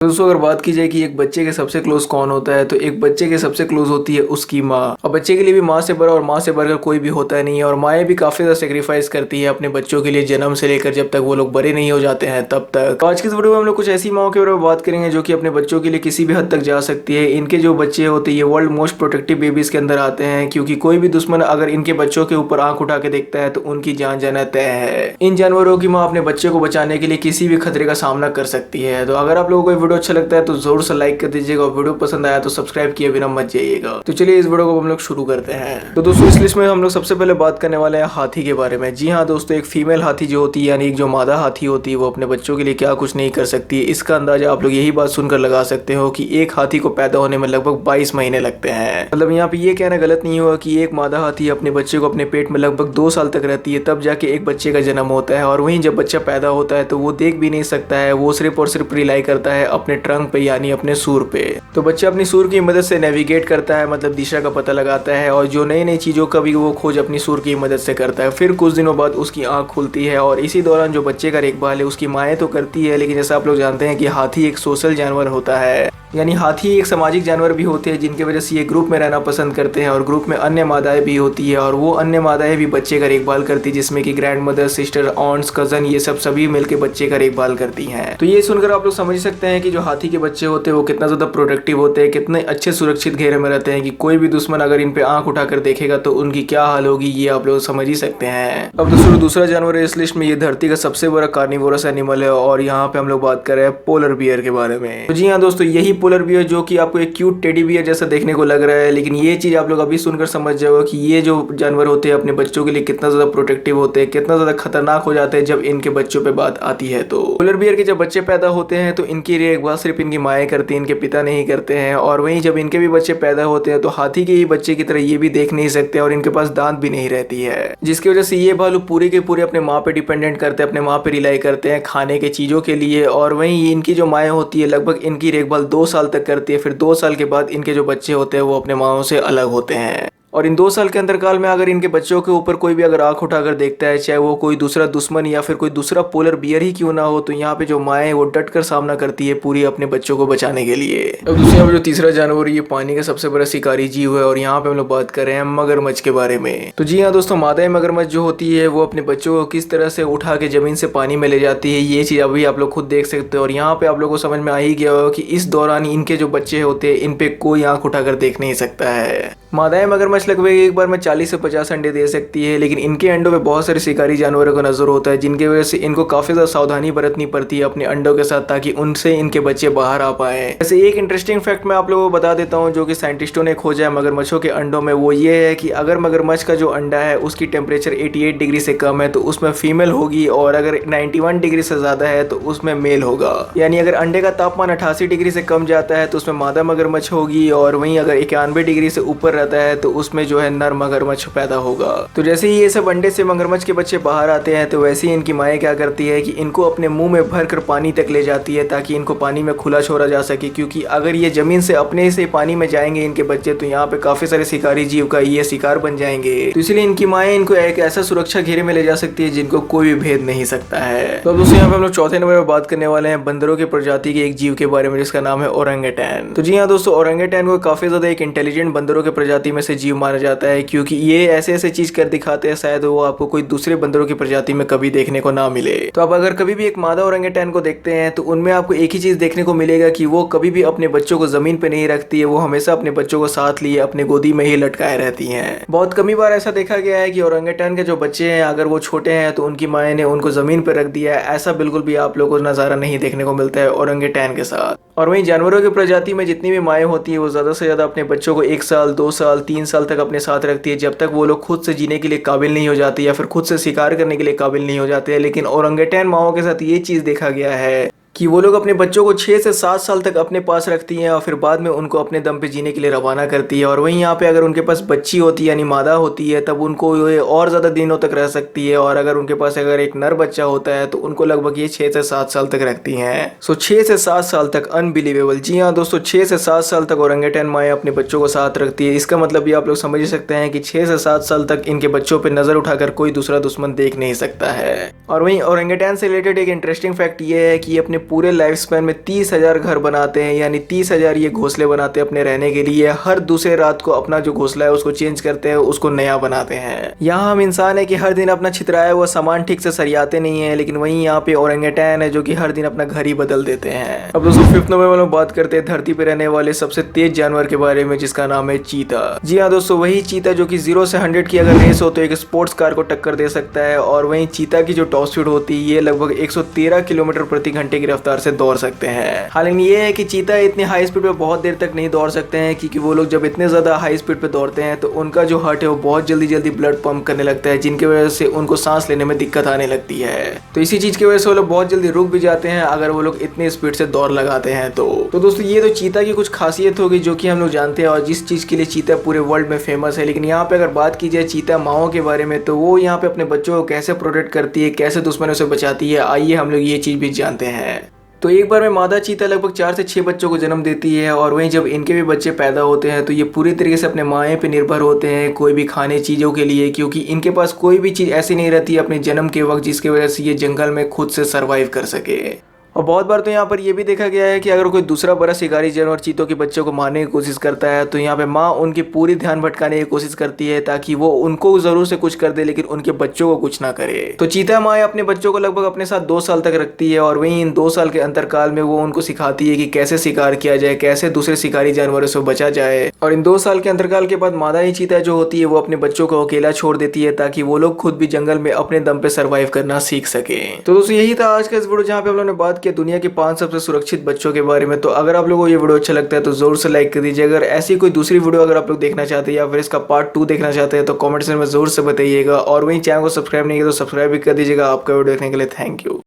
दोस्तों अगर बात की जाए कि एक बच्चे के सबसे क्लोज कौन होता है, तो एक बच्चे के सबसे क्लोज होती है उसकी माँ। और बच्चे के लिए भी माँ से बड़ा और माँ से बढ़कर कोई भी होता नहीं है। और माएँ भी काफी ज्यादा सेक्रीफाइस करती है अपने बच्चों के लिए, जन्म से लेकर जब तक वो लोग बड़े नहीं हो जाते हैं तब तक। तो आज की इस वीडियो में हम लोग कुछ ऐसी माओ के बारे में बात करेंगे जो कि अपने बच्चों के लिए किसी भी हद तक जा सकती है। इनके जो बच्चे होते हैं ये वर्ल्ड मोस्ट प्रोटेक्टिव बेबीज के अंदर आते हैं, क्योंकि कोई भी दुश्मन अगर इनके बच्चों के ऊपर आंख उठा के देखता है तो उनकी जान जाना तय है। इन जानवरों की माँ अपने बच्चे को बचाने के लिए किसी भी खतरे का सामना कर सकती है। तो अगर आप लोगों को वीडियो अच्छा लगता है तो जरूर से लाइक कर दीजिएगा और वीडियो पसंद आया तो सब्सक्राइब किए बिना मत जाइएगा। तो चलिए इस वीडियो को हम लोग शुरू करते हैं। तो दोस्तों इस लिस्ट में हम लोग सबसे पहले बात करने वाले हैं हाथी के बारे में। जी हाँ दोस्तों, एक फीमेल हाथी जो होती है यानी एक जो मादा हाथी होती है वो अपने बच्चों के लिए क्या कुछ नहीं कर सकती है। इसका अंदाजा आप लोग यही बात सुनकर लगा सकते हो कि एक हाथी को पैदा होने में लगभग 22 महीने लगते हैं। मतलब यहाँ पे ये कहना गलत नहीं होगा कि एक मादा हाथी अपने बच्चे को अपने पेट में लगभग 2 साल तक रहती है, तब जाके एक बच्चे का जन्म होता है। और वहीं जब बच्चा पैदा होता है तो वो देख भी नहीं सकता है, वो सिर्फ और सिर्फ रिलाई करता है अपने ट्रंक पे यानी अपने सूर पे। तो बच्चा अपनी सूर की मदद से नेविगेट करता है, मतलब दिशा का पता लगाता है, और जो नई नई चीजों का भी वो खोज अपनी सूर की मदद से करता है। फिर कुछ दिनों बाद उसकी आंख खुलती है और इसी दौरान जो बच्चे का देखभाल है उसकी माएँ तो करती है, लेकिन जैसा आप लोग जानते हैं कि हाथी एक सोशल जानवर होता है, यानी हाथी एक सामाजिक जानवर भी होते हैं, जिनकी वजह से ये ग्रुप में रहना पसंद करते हैं। और ग्रुप में अन्य मादाएं भी होती है और वो अन्य मादाएं भी बच्चे का देखभाल करती है, जिसमें कि ग्रैंड मदर, सिस्टर, ऑन्ट्स, कजन, ये सब सभी मिलकर बच्चे का देखभाल करती हैं। तो ये सुनकर आप लोग समझ सकते हैं कि जो हाथी के बच्चे होते हैं वो कितना ज्यादा प्रोटेक्टिव होते हैं, कितने अच्छे सुरक्षित घेरे में रहते हैं कि कोई भी दुश्मन अगर इन पे आंख उठाकर देखेगा तो उनकी क्या हाल होगी, ये आप लोग समझ ही सकते हैं। अब दोस्तों दूसरा जानवर है इस लिस्ट में, ये धरती का सबसे बड़ा कार्निवोरस एनिमल है और यहाँ पे हम लोग बात कर रहे हैं पोलर बियर के बारे में। तो जी हाँ दोस्तों, यही पोलर बियर जो कि आपको एक क्यूट टेडी बियर जैसा देखने को लग रहा है, लेकिन ये चीज आप लोग अभी सुनकर समझ जाओगे कि ये जो जानवर होते हैं अपने बच्चों के लिए कितना ज्यादा प्रोटेक्टिव होते हैं, कितना ज्यादा खतरनाक हो जाते हैं जब इनके बच्चों पे बात आती है। तो पोलर बियर के जब बच्चे पैदा होते हैं तो इनकी देखभाल सिर्फ इनकी माएँ करती हैं, इनके पिता नहीं करते हैं। और वहीं जब इनके भी बच्चे पैदा होते हैं तो हाथी के ही बच्चे की तरह ये भी देख नहीं सकते और इनके पास दांत भी नहीं रहती है, जिसकी वजह से ये भालू पूरे के पूरे अपने माँ पे डिपेंडेंट करते हैं, अपने माँ पे रिलाई करते हैं खाने के चीजों के लिए। और वहीं इनकी जो माएँ होती है लगभग इनकी देखभाल 2 साल तक करती है। फिर 2 साल के बाद इनके जो बच्चे होते हैं वो अपने माओ से अलग होते हैं। और इन 2 साल के अंतरकाल में अगर इनके बच्चों के ऊपर कोई भी अगर आंख उठाकर देखता है, चाहे वो कोई दूसरा दुश्मन या फिर कोई दूसरा पोलर बियर ही क्यों ना हो, तो यहाँ पे जो माएँ वो डट कर सामना करती है पूरी अपने बच्चों को बचाने के लिए। अब दूसरा जो तीसरा जानवर ये पानी का सबसे बड़ा शिकारी जीव है और यहाँ पे हम लोग बात कर रहे हैं मगरमच्छ के बारे में। तो जी हाँ दोस्तों, मादाएं मगरमच्छ जो होती है वो अपने बच्चों को किस तरह से उठा के जमीन से पानी में ले जाती है, ये चीज अभी आप लोग खुद देख सकते हो। और यहाँ पे आप लोग को समझ में आ ही गया होगा कि इस दौरान इनके जो बच्चे होते हैं इन पे कोई आंख उठाकर देख नहीं सकता है। मादाएं मगरमच्छ लगभग एक बार में 40 से 50 अंडे दे सकती है, लेकिन इनके अंडों पे बहुत सारे शिकारी जानवरों का नजर होता है, जिनकी वजह से इनको काफी ज्यादा सावधानी बरतनी पड़ती है अपने अंडों के साथ, ताकि उनसे इनके बच्चे बाहर आ पाए। वैसे एक इंटरेस्टिंग फैक्ट मैं आप लोगों को बता देता हूँ जो कि साइंटिस्टों ने खोजा है मगरमच्छों के अंडों में, वो ये है कि अगर मगरमच्छ का जो अंडा है उसकी टेम्परेचर 88 डिग्री से कम है तो उसमें फीमेल होगी, और अगर 91 डिग्री से ज्यादा है तो उसमें मेल होगा। यानी अगर अंडे का तापमान 88 डिग्री से कम जाता है तो उसमें मादा मगरमच्छ होगी, और वहीं अगर 91 डिग्री से ऊपर रहता है तो उसमें जो है नर मगरमच्छ पैदा होगा। तो जैसे ही ये सब अंडे से मगरमच्छ के बच्चे बाहर आते हैं तो वैसे ही इनकी माएँ क्या करती है कि इनको अपने मुंह में भर कर पानी तक ले जाती है, ताकि इनको पानी में खुला छोड़ा जा सके। क्योंकि अगर ये जमीन से अपने से पानी में जाएंगे इनके बच्चे तो यहाँ पे काफी सारे शिकारी जीव का ये शिकार बन जाएंगे। तो इसलिए इनकी माएँ इनको एक ऐसा सुरक्षा घेरे में ले जा सकती है जिनको कोई भी भेद नहीं सकता है। तो अब दोस्तों यहाँ पे हम लोग चौथे नंबर पर बात करने वाले हैं बंदरों की प्रजाति के एक जीव के बारे में, जिसका नाम है ओरंगेटैन। तो जी हाँ दोस्तों, ओरंगेटैन को काफी ज्यादा एक इंटेलिजेंट बंदरों के प्रजाति में से जीव माना जाता है, क्योंकि ये ऐसे ऐसे चीज कर दिखाते हैं शायद वो आपको कोई दूसरे बंदरों की प्रजाति में कभी देखने को ना मिले। तो आप अगर कभी भी एक मादा ओरंगेटैन को देखते हैं तो उनमें आपको एक ही चीज देखने को मिलेगा कि वो कभी भी अपने बच्चों को जमीन पे नहीं रखती है, वो हमेशा अपने बच्चों को साथ लिए अपने गोदी में ही लटकाए रहती हैं। बहुत कमी बार ऐसा देखा गया है कि ओरंगेटैन के जो बच्चे हैं अगर वो छोटे हैं तो उनकी माएँ ने उनको जमीन पर रख दिया है। ऐसा बिल्कुल भी आप लोगों को नजारा नहीं देखने को मिलता है ओरंगेटैन के साथ। और वहीं जानवरों की प्रजाति में जितनी भी माएँ होती है वो ज्यादा से ज्यादा अपने बच्चों को 1 साल 2 साल 3 साल तक अपने साथ रखती है, जब तक वो लोग खुद से जीने के लिए काबिल नहीं हो जाती या फिर खुद से शिकार करने के लिए काबिल नहीं हो जाते हैं। लेकिन ओरंगेटैन माओं के साथ ये चीज देखा गया है कि वो लोग अपने बच्चों को 6 से 7 साल तक अपने पास रखती हैं और फिर बाद में उनको अपने दम पे जीने के लिए रवाना करती है। और वहीं यहाँ पे अगर उनके पास बच्ची होती है यानी मादा होती है तब उनको ये और ज़्यादा दिनों तक रह सकती है, और अगर उनके पास अगर एक नर बच्चा होता है तो उनको लगभग ये 6 से 7 साल तक रखती हैं। सो 6 से 7 साल तक, अनबिलीवेबल। जी हाँ दोस्तों, 6 से 7 साल तक ओरंगेटैन माएँ अपने बच्चों को साथ रखती है। इसका मतलब ये आप लोग समझ सकते हैं कि 6 से 7 साल तक इनके बच्चों पर नजर उठाकर कोई दूसरा दुश्मन देख नहीं सकता है। और वहीं ओरंगेटैन से रिलेटेड एक इंटरेस्टिंग फैक्ट ये है कि ये अपने पूरे लाइफ स्पैन में 30,000 घर बनाते हैं, यानी 30,000 ये घोंसले बनाते हैं अपने रहने के लिए। हर दूसरे रात को अपना जो घोंसला है उसको चेंज करते हैं, उसको नया बनाते हैं। यहाँ हम इंसान है कि हर दिन अपना छितराया हुआ सामान ठीक से सरियाते नहीं है, लेकिन वहीं यहाँ पे ओरंगेटैन है जो कि हर दिन अपना घर ही बदल देते हैं। अब दोस्तों 5th नंबर में बात करते हैं धरती पे रहने वाले सबसे तेज जानवर के बारे में, जिसका नाम है चीता। जी हाँ दोस्तों, वही चीता जो कि 0 से 100 की अगर रेस हो तो एक स्पोर्ट्स कार को टक्कर दे सकता है। और वहीं चीता की जो टॉप स्पीड होती है ये लगभग 113 किलोमीटर प्रति घंटे की रफ्तार से दौड़ सकते हैं। हालांकि ये है कि चीता इतनी हाई स्पीड पे बहुत देर तक नहीं दौड़ सकते हैं, क्योंकि वो लोग जब इतने ज्यादा हाई स्पीड पे दौड़ते हैं तो उनका जो हार्ट है वो बहुत जल्दी जल्दी ब्लड पंप करने लगता है, जिनकी वजह से उनको सांस लेने में दिक्कत आने लगती है। तो इसी चीज की वजह से वो लोग बहुत जल्दी रुक भी जाते हैं अगर वो लोग इतनी स्पीड से दौड़ लगाते हैं तो दोस्तों ये तो चीता की कुछ खासियत होगी जो कि हम लोग जानते हैं और जिस चीज के लिए चीता पूरे वर्ल्ड में फेमस है। लेकिन यहाँ पे अगर बात की जाए चीता माओ के बारे में तो वो यहाँ पे अपने बच्चों को कैसे प्रोटेक्ट करती है, कैसे दुश्मनों से बचाती है, आइए हम लोग ये चीज भी जानते हैं। तो एक बार में मादा चीता लगभग 4 से 6 बच्चों को जन्म देती है और वहीं जब इनके भी बच्चे पैदा होते हैं तो ये पूरी तरीके से अपने माए पे निर्भर होते हैं कोई भी खाने चीज़ों के लिए, क्योंकि इनके पास कोई भी चीज़ ऐसी नहीं रहती है अपने जन्म के वक्त जिसकी वजह से ये जंगल में खुद से सर्वाइव कर सके। और बहुत बार तो यहाँ पर यह भी देखा गया है कि अगर कोई दूसरा बड़ा शिकारी जानवर चीतों के बच्चों को मारने की कोशिश करता है तो यहाँ पे माँ उनकी पूरी ध्यान भटकाने की कोशिश करती है ताकि वो उनको जरूर से कुछ कर दे लेकिन उनके बच्चों को कुछ ना करे। तो चीता माँ अपने बच्चों को लगभग अपने साथ 2 साल तक रखती है और वहीं इन 2 साल के अंतरकाल में वो उनको सिखाती है कि कैसे शिकार किया जाए, कैसे दूसरे शिकारी जानवरों से बचा जाए। और इन 2 साल के अंतरकाल के बाद मादा ही चीता जो होती है वो अपने बच्चों को अकेला छोड़ देती है ताकि वो लोग खुद भी जंगल में अपने दम पे सर्वाइव करना सीख सके। तो दोस्तों यही था आज का इस वीडियो जहाँ पे हम लोगों ने बात की दुनिया के 5 सबसे सुरक्षित बच्चों के बारे में। तो अगर आप लोगों को ये वीडियो अच्छा लगता है तो जोर से लाइक कर दीजिए। अगर ऐसी कोई दूसरी वीडियो अगर आप लोग देखना चाहते हैं या फिर इसका पार्ट 2 देखना चाहते हैं तो कमेंट सेक्शन में जोर से बताइएगा। और वहीं चैनल को सब्सक्राइब नहीं किया तो सब्सक्राइब भी कर दीजिएगा। आपका वीडियो देखने के लिए थैंक यू।